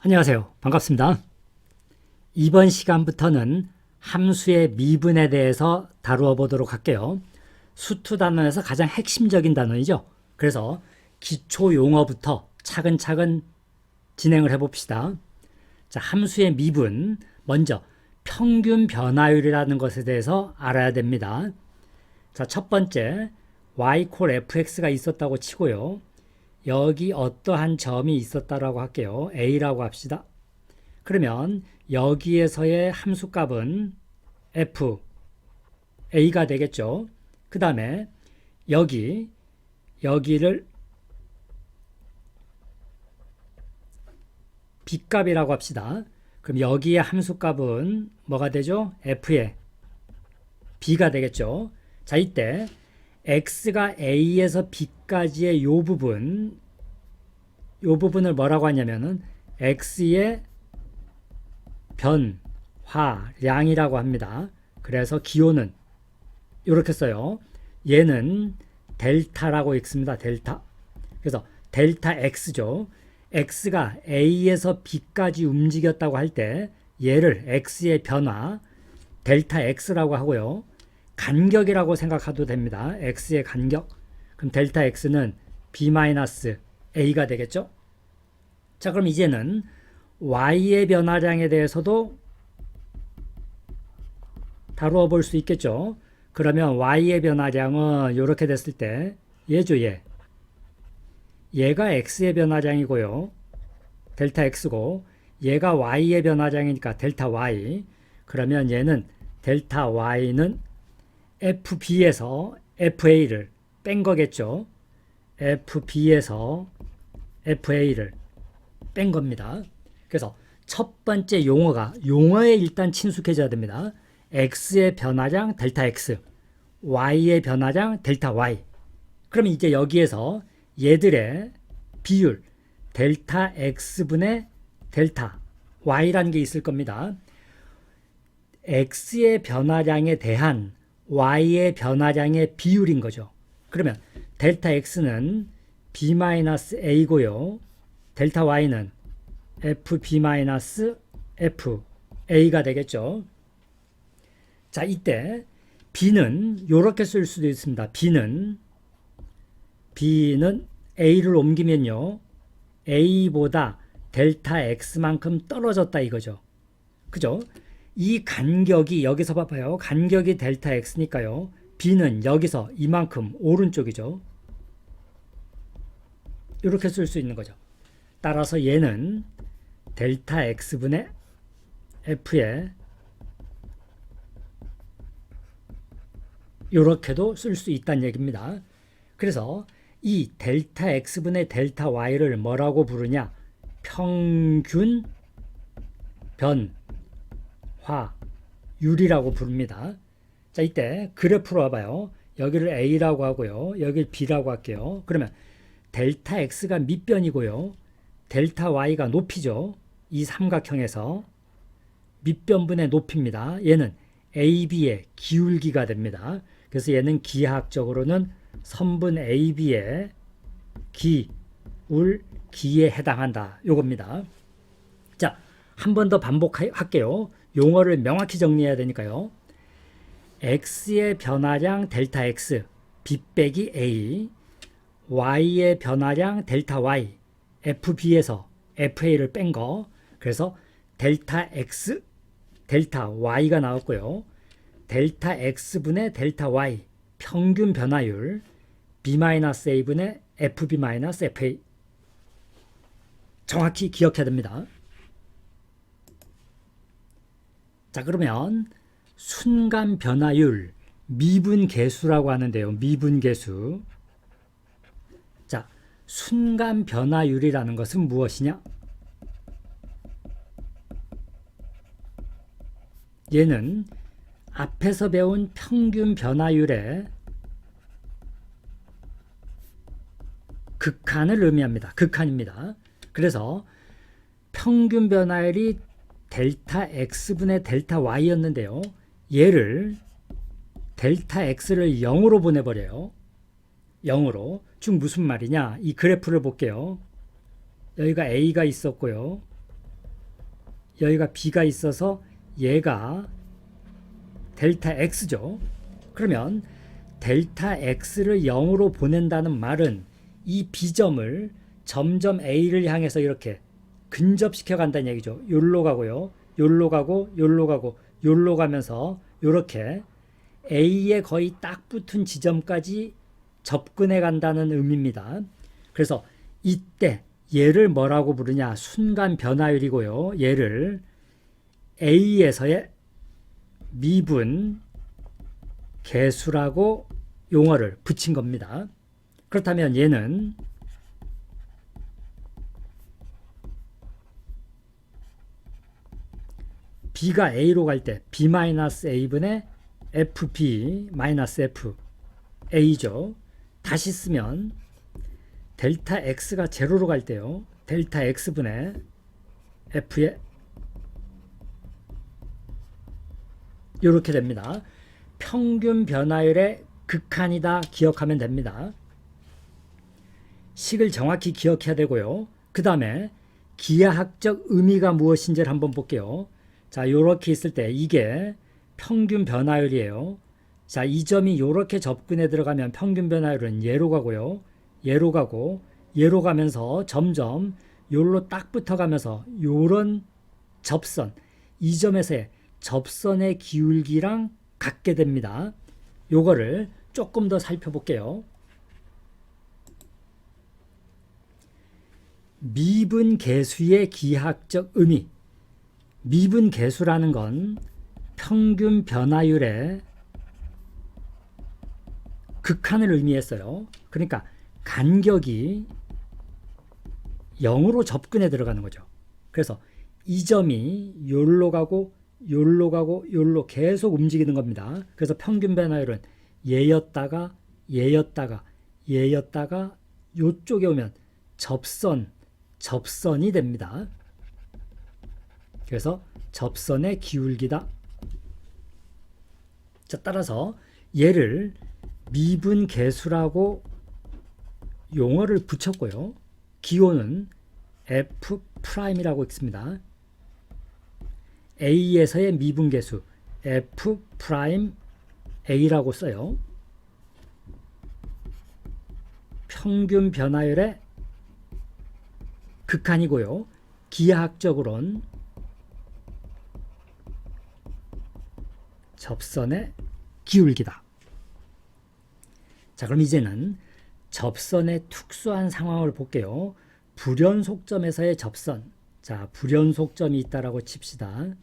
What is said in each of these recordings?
안녕하세요. 반갑습니다. 이번 시간부터는 함수의 미분에 대해서 다루어 보도록 할게요. 수투 단원에서 가장 핵심적인 단원이죠. 그래서 기초 용어부터 차근차근 진행을 해봅시다. 자, 함수의 미분, 먼저 평균 변화율이라는 것에 대해서 알아야 됩니다. 자, 첫 번째, y 콜 fx가 있었다고 치고요. 여기 어떠한 점이 있었다라고 할게요. a라고 합시다. 그러면 여기에서의 함수값은 f, a가 되겠죠. 그 다음에 여기를 b값이라고 합시다. 그럼 여기의 함수값은 뭐가 되죠? f의 b가 되겠죠. 자, 이때 x가 a에서 b까지의 요 부분을 뭐라고 하냐면은 x의 변화량이라고 합니다. 그래서 기호는 이렇게 써요. 얘는 델타라고 읽습니다. 델타. 그래서 델타 x죠. x가 a에서 b까지 움직였다고 할 때 얘를 x의 변화 델타 x라고 하고요. 간격이라고 생각해도 됩니다. x의 간격. 그럼 델타 x는 b-a가 되겠죠. 자, 그럼 이제는 y의 변화량에 대해서도 다루어 볼 수 있겠죠. 그러면 y의 변화량은 이렇게 됐을 때 얘죠, 얘. 얘가 x의 변화량이고요. 델타 x고 얘가 y의 변화량이니까 델타 y. 그러면 얘는 델타 y는 fb에서 fa를 뺀 거겠죠. fb에서 fa를 뺀 겁니다. 그래서 첫 번째 용어에 일단 친숙해져야 됩니다. x의 변화량 델타 x, y의 변화량 델타 y. 그러면 이제 여기에서 얘들의 비율 델타 x분의 델타 y라는 게 있을 겁니다. x의 변화량에 대한 y의 변화량의 비율인 거죠. 그러면 델타 x는 b-a고요. 델타 y는 fb-fa가 되겠죠. 자, 이때 b는 이렇게 쓸 수도 있습니다. b는 a를 옮기면요. a보다 델타 x만큼 떨어졌다 이거죠. 그죠? 이 간격이 여기서 봐봐요. 간격이 델타 x니까요. b는 여기서 이만큼 오른쪽이죠. 이렇게 쓸 수 있는 거죠. 따라서 얘는 델타 x분의 f에 이렇게도 쓸 수 있다는 얘기입니다. 그래서 이 델타 x분의 델타 y를 뭐라고 부르냐? 평균 변화율이라고 부릅니다. 자, 이때 그래프로 와봐요. 여기를 a라고 하고요. 여기를 b라고 할게요. 그러면 델타 x가 밑변이고요. 델타 y가 높이죠. 이 삼각형에서 밑변분의 높이입니다. 얘는 AB의 기울기가 됩니다. 그래서 얘는 기하학적으로는 선분 AB의 기울기에 해당한다. 요겁니다. 자, 한 번 더 반복할게요. 용어를 명확히 정리해야 되니까요. X의 변화량 델타 X, B 빼기 A, Y의 변화량 델타 Y, FB에서 FA를 뺀 거. 그래서 델타 X, 델타 Y가 나왔고요. 델타 X분의 델타 Y, 평균 변화율, B-A분의 FB-FA. 정확히 기억해야 됩니다. 자, 그러면 순간 변화율, 미분계수라고 하는데요. 미분계수. 자, 순간 변화율이라는 것은 무엇이냐? 얘는 앞에서 배운 평균 변화율의 극한을 의미합니다. 극한입니다. 그래서 평균 변화율이 델타 x분의 델타 y였는데요. 얘를 델타 x를 0으로 보내버려요. 0으로. 즉 무슨 말이냐? 이 그래프를 볼게요. 여기가 a가 있었고요. 여기가 b가 있어서 얘가 델타 x죠. 그러면 델타 x를 0으로 보낸다는 말은 이 b점을 점점 a를 향해서 이렇게 근접시켜 간다는 얘기죠. 요로 가고요. 요로 가고 요로 가고 요로 가면서 이렇게 a에 거의 딱 붙은 지점까지 접근해 간다는 의미입니다. 그래서 이때 얘를 뭐라고 부르냐? 순간 변화율이고요. 얘를 a에서의 미분 계수라고 용어를 붙인 겁니다. 그렇다면 얘는 b가 a로 갈 때 b-a분의 fb-f a죠. 다시 쓰면 델타 x가 제로로 갈 때요. 델타 x분의 f의 이렇게 됩니다. 평균 변화율의 극한이다 기억하면 됩니다. 식을 정확히 기억해야 되고요. 그 다음에 기하학적 의미가 무엇인지를 한번 볼게요. 자, 이렇게 있을 때 이게 평균 변화율이에요. 자, 이 점이 이렇게 접근해 들어가면 평균 변화율은 얘로 가고요. 얘로 가고 얘로 가면서 점점 요로 딱 붙어가면서 요런 접선, 이 점에서의 접선의 기울기랑 같게 됩니다. 요거를 조금 더 살펴볼게요. 미분 계수의 기하학적 의미. 미분 계수라는 건 평균 변화율의 극한을 의미했어요. 그러니까 간격이 0으로 접근해 들어가는 거죠. 그래서 이 점이 요로 가고 요로 가고 요로 계속 움직이는 겁니다. 그래서 평균 변화율은 얘였다가 얘였다가 얘였다가 요쪽에 오면 접선이 됩니다. 그래서 접선의 기울기다. 자, 따라서 얘를 미분 계수라고 용어를 붙였고요. 기호는 F'이라고 있습니다. A에서의 미분 계수 F'A라고 써요. 평균 변화율의 극한이고요. 기하학적으로는 접선의 기울기다. 자, 그럼 이제는 접선의 특수한 상황을 볼게요. 불연속점에서의 접선. 자, 불연속점이 있다라고 칩시다.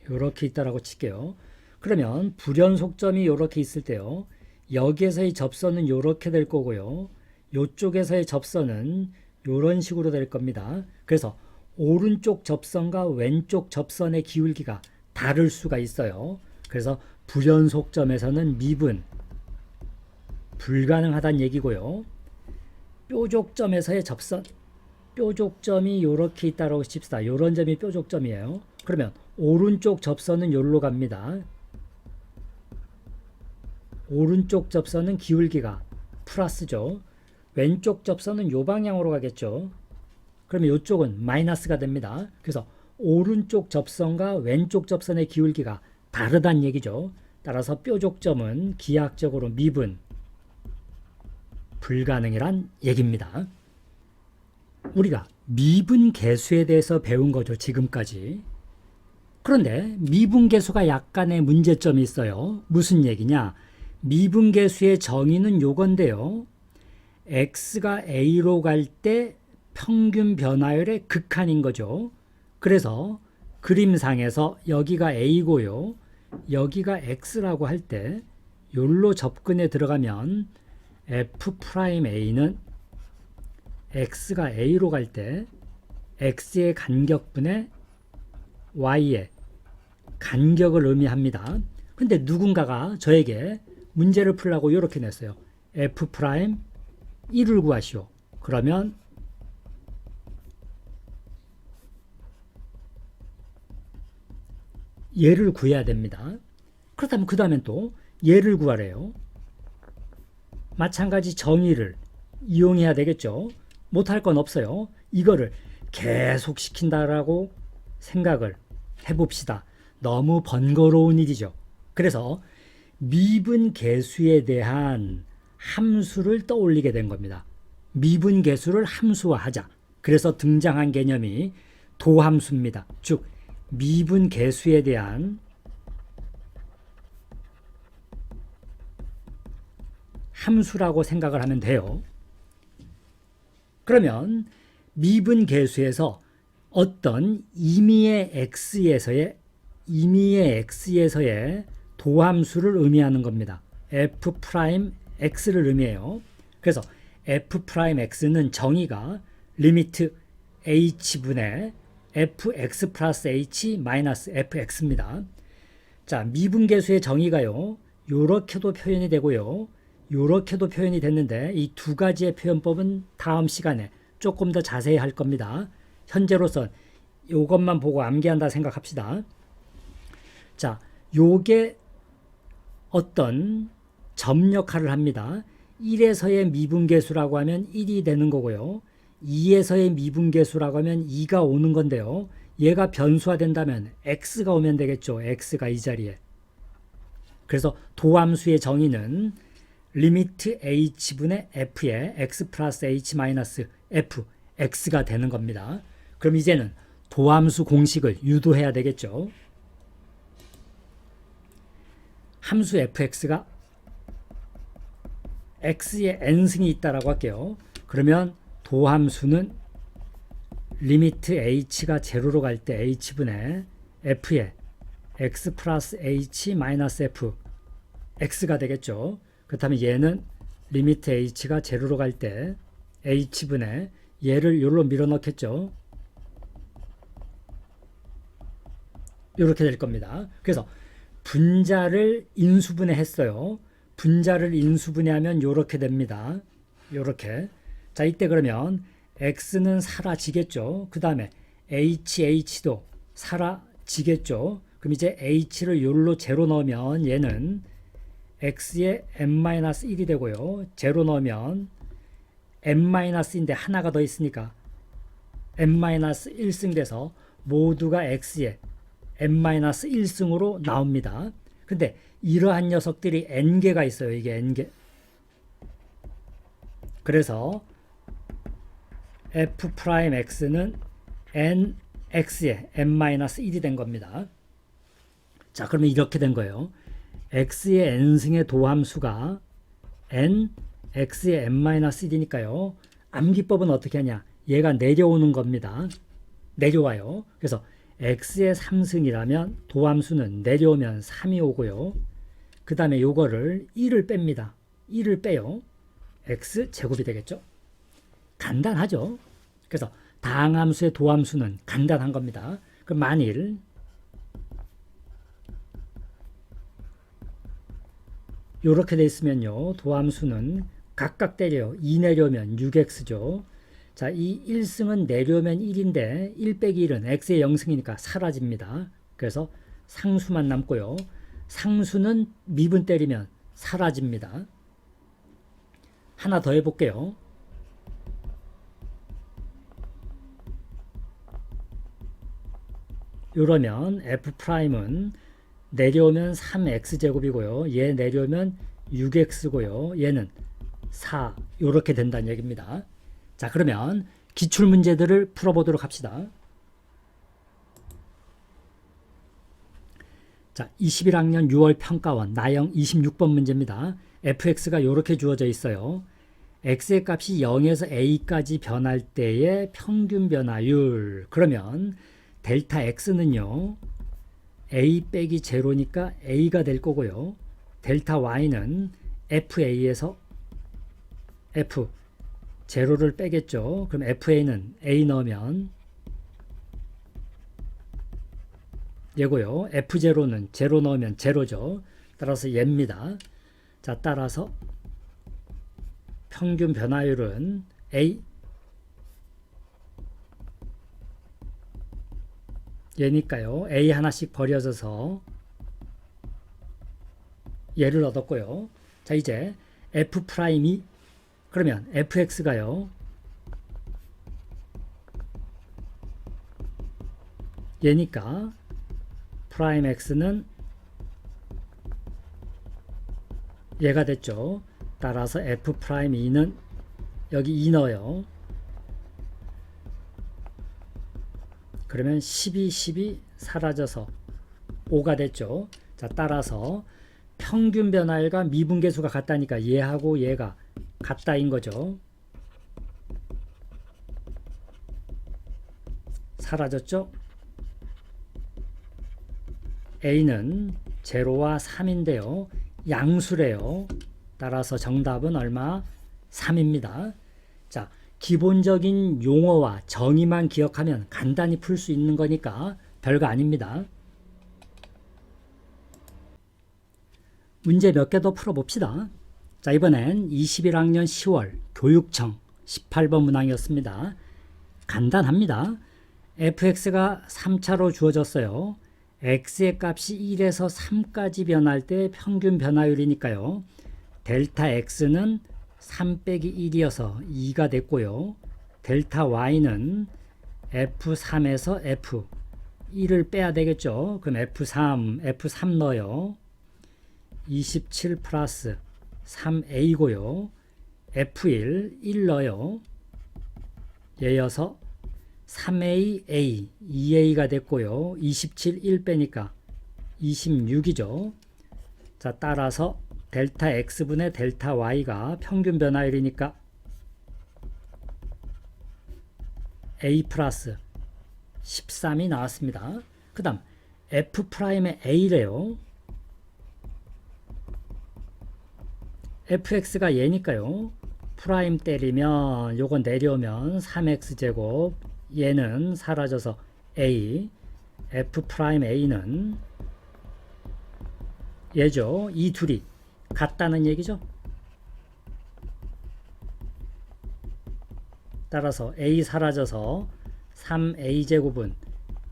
이렇게 있다라고 칠게요. 그러면 불연속점이 이렇게 있을 때요. 여기에서의 접선은 이렇게 될 거고요. 이쪽에서의 접선은 이런 식으로 될 겁니다. 그래서 오른쪽 접선과 왼쪽 접선의 기울기가 다를 수가 있어요. 그래서 불연속점에서는 미분 불가능하다는 얘기고요. 뾰족점에서의 접선, 뾰족점이 이렇게 있다고 칩시다. 이런 점이 뾰족점이에요. 그러면 오른쪽 접선은 여기로 갑니다. 오른쪽 접선은 기울기가 플러스죠. 왼쪽 접선은 이 방향으로 가겠죠. 그러면 이쪽은 마이너스가 됩니다. 그래서 오른쪽 접선과 왼쪽 접선의 기울기가 다르다는 얘기죠. 따라서 뾰족점은 기하학적으로 미분 불가능이란 얘기입니다. 우리가 미분 계수에 대해서 배운 거죠, 지금까지. 그런데 미분 계수가 약간의 문제점이 있어요. 무슨 얘기냐? 미분 계수의 정의는 요건데요. x가 a로 갈 때 평균 변화율의 극한인 거죠. 그래서 그림상에서 여기가 a고요. 여기가 x라고 할 때 요로 접근해 들어가면 f'a는 x가 a로 갈 때 x의 간격분의 y의 간격을 의미합니다. 근데 누군가가 저에게 문제를 풀라고 이렇게 냈어요. f'1을 구하시오. 그러면 얘를 구해야 됩니다. 그렇다면 그 다음엔 또 얘를 구하래요. 마찬가지 정의를 이용해야 되겠죠. 못할 건 없어요. 이거를 계속 시킨다라고 생각을 해봅시다. 너무 번거로운 일이죠. 그래서 미분 계수에 대한 함수를 떠올리게 된 겁니다. 미분 계수를 함수화하자. 그래서 등장한 개념이 도함수입니다. 즉 미분 계수에 대한 함수라고 생각을 하면 돼요. 그러면 미분 계수에서 어떤 임의의 x에서의 도함수를 의미하는 겁니다. f'x를 의미해요. 그래서 f'x는 정의가 리미트 h분의 fx 플러스 h 마이너스 fx입니다. 자, 미분계수의 정의가요. 요렇게도 표현이 되고요. 요렇게도 표현이 됐는데 이 두 가지의 표현법은 다음 시간에 조금 더 자세히 할 겁니다. 현재로선 요것만 보고 암기한다 생각합시다. 자, 요게 어떤 점 역할을 합니다. 1에서의 미분계수라고 하면 1이 되는 거고요. 2에서의 미분계수라고 하면 2가 오는 건데요. 얘가 변수화 된다면 x가 오면 되겠죠. x가 이 자리에. 그래서 도함수의 정의는 리미트 h분의 f에 x 플러스 h 마이너스 f, x가 되는 겁니다. 그럼 이제는 도함수 공식을 유도해야 되겠죠. 함수 fx가 x의 n승이 있다라고 할게요. 그러면 도함수는 리미트 h가 제로로 갈 때 h분의 f에 x 플러스 h 마이너스 f, x가 되겠죠. 그렇다면 얘는 리미트 h가 제로로 갈 때 h분의 얘를 요로 밀어넣겠죠. 이렇게 될 겁니다. 그래서 분자를 인수분해 했어요. 분자를 인수분해하면 이렇게 됩니다. 이렇게. 자, 이때 그러면 x는 사라지겠죠. 그 다음에 h도 사라지겠죠. 그럼 이제 h를 요로 제로 넣으면 얘는 x에 n-1이 되고요. 제로 넣으면 n-인데 하나가 더 있으니까 n-1승 돼서 모두가 x에 n-1승으로 나옵니다. 근데 이러한 녀석들이 n개가 있어요. 이게 n개. 그래서 f'x는 nx에 n-1이 된 겁니다. 자, 그러면 이렇게 된 거예요. x의 n승의 도함수가 n, x의 n-1이니까요. 암기법은 어떻게 하냐? 얘가 내려오는 겁니다. 내려와요. 그래서 x의 3승이라면 도함수는 내려오면 3이 오고요. 그 다음에 요거를 1을 뺍니다. 1을 빼요. x제곱이 되겠죠. 간단하죠. 그래서 다항함수의 도함수는 간단한 겁니다. 그럼 만일 이렇게 돼 있으면요. 도함수는 각각 때려요. 2 내려오면 6x죠. 자, 이 1승은 내려오면 1인데 1 빼기 1은 x의 0승이니까 사라집니다. 그래서 상수만 남고요. 상수는 미분 때리면 사라집니다. 하나 더 해볼게요. 이러면 f'은 내려오면 3x제곱이고요. 얘 내려오면 6x고요. 얘는 4 이렇게 된다는 얘기입니다. 자, 그러면 기출문제들을 풀어보도록 합시다. 자, 21학년 6월 평가원 나형 26번 문제입니다. fx가 이렇게 주어져 있어요. x의 값이 0에서 a까지 변할 때의 평균 변화율. 그러면 델타 x는요. a 빼기 제로니까 a가 될 거고요. 델타 y는 fa에서 f 제로를 빼겠죠. 그럼 fa는 a 넣으면 얘고요. f0는 제로 넣으면 제로죠. 따라서 얘입니다. 자, 따라서 평균 변화율은 a 얘니까요. a 하나씩 버려져서 얘를 얻었고요. 자, 이제 f 프라임이 그러면 fx가요. 얘니까 프라임 x는 얘가 됐죠. 따라서 f 프라임 2는 여기 2 넣어요. 그러면 12, 12 사라져서 5가 됐죠. 자, 따라서 평균 변화율과 미분계수가 같다니까 얘하고 얘가 같다인 거죠. 사라졌죠? A는 0와 3인데요. 양수래요. 따라서 정답은 얼마? 3입니다. 자, 기본적인 용어와 정의만 기억하면 간단히 풀 수 있는 거니까 별거 아닙니다. 문제 몇 개 더 풀어봅시다. 자, 이번엔 21학년 10월 교육청 18번 문항이었습니다. 간단합니다. fx가 3차로 주어졌어요. x의 값이 1에서 3까지 변할 때 평균 변화율이니까요. 델타 x는 3 빼기 1이어서 2가 됐고요. 델타 y는 f3에서 f 1을 빼야 되겠죠. 그럼 f3 넣어요. 27 플러스 3a고요. f1 1 넣어요. 얘여서 3a, 2a가 됐고요. 27, 1 빼니까 26이죠. 자, 따라서 델타 x분의 델타 y가 평균 변화율이니까 a 플러스 13이 나왔습니다. 그 다음 f 프라임의 a래요. fx가 얘니까요. 프라임 때리면 요건 내려오면 3x제곱 얘는 사라져서 a f 프라임 a는 얘죠. 이 둘이 같다는 얘기죠. 따라서 a 사라져서 3a제곱은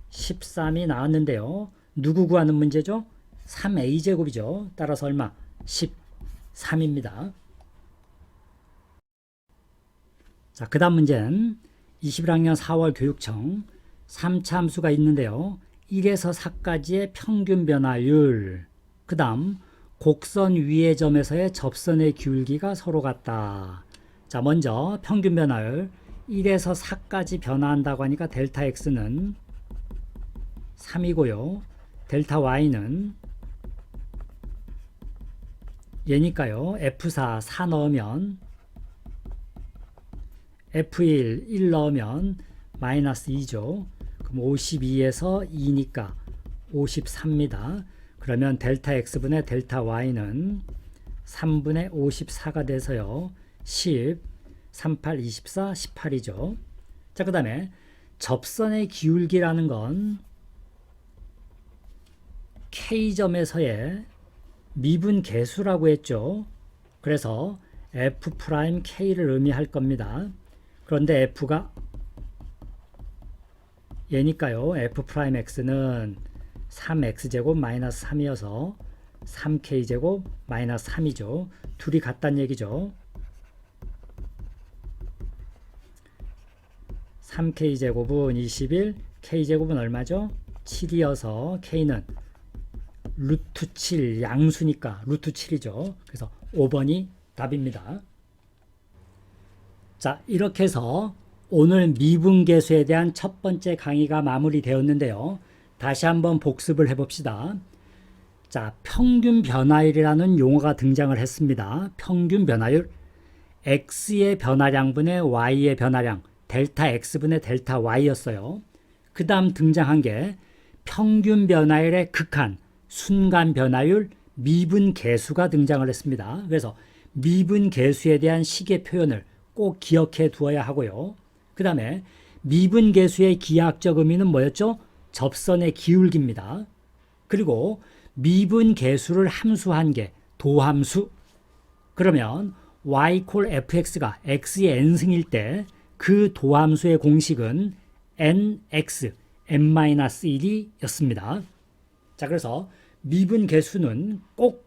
13이 나왔는데요. 누구 구하는 문제죠? 3a제곱이죠. 따라서 얼마? 13입니다. 자, 그 다음 문제는 21학년 4월 교육청 3차 함수가 있는데요. 1에서 4까지의 평균 변화율, 그 다음 곡선 위의 점에서의 접선의 기울기가 서로 같다. 자, 먼저 평균 변화율 1에서 4까지 변화한다고 하니까 델타 x는 3이고요. 델타 y는 얘니까요. f4 4 넣으면 f1 1 넣으면 마이너스 2죠. 그럼 52에서 2니까 54입니다. 그러면 델타 x분의 델타 y는 3분의 54가 돼서요. 10, 38, 24, 18이죠. 자, 그 다음에 접선의 기울기라는 건 K점에서의 미분 계수라고 했죠. 그래서 F'K를 의미할 겁니다. 그런데 F가 얘니까요. F'X는 3x제곱 마이너스 3이어서 3k제곱 마이너스 3이죠. 둘이 같다는 얘기죠. 3k제곱은 21, k제곱은 얼마죠? 7이어서 k는 루트 7 양수니까 루트 7이죠. 그래서 5번이 답입니다. 자, 이렇게 해서 오늘 미분계수에 대한 첫 번째 강의가 마무리되었는데요. 다시 한번 복습을 해봅시다. 자, 평균 변화율이라는 용어가 등장을 했습니다. 평균 변화율, x의 변화량분의 y의 변화량, 델타 x분의 델타 y였어요. 그 다음 등장한 게 평균 변화율의 극한, 순간 변화율, 미분 계수가 등장을 했습니다. 그래서 미분 계수에 대한 식의 표현을 꼭 기억해 두어야 하고요. 그 다음에 미분 계수의 기하학적 의미는 뭐였죠? 접선의 기울기입니다. 그리고 미분 계수를 함수한 게 도함수. 그러면 y 콜 fx가 x의 n승일 때 그 도함수의 공식은 nx, n-1이 였습니다. 자, 그래서 미분 계수는 꼭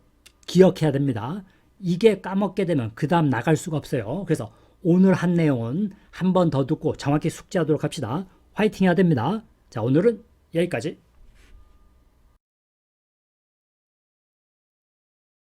기억해야 됩니다. 이게 까먹게 되면 그 다음 나갈 수가 없어요. 그래서 오늘 한 내용은 한 번 더 듣고 정확히 숙지하도록 합시다. 화이팅 해야 됩니다. 자, 오늘은 여기까지.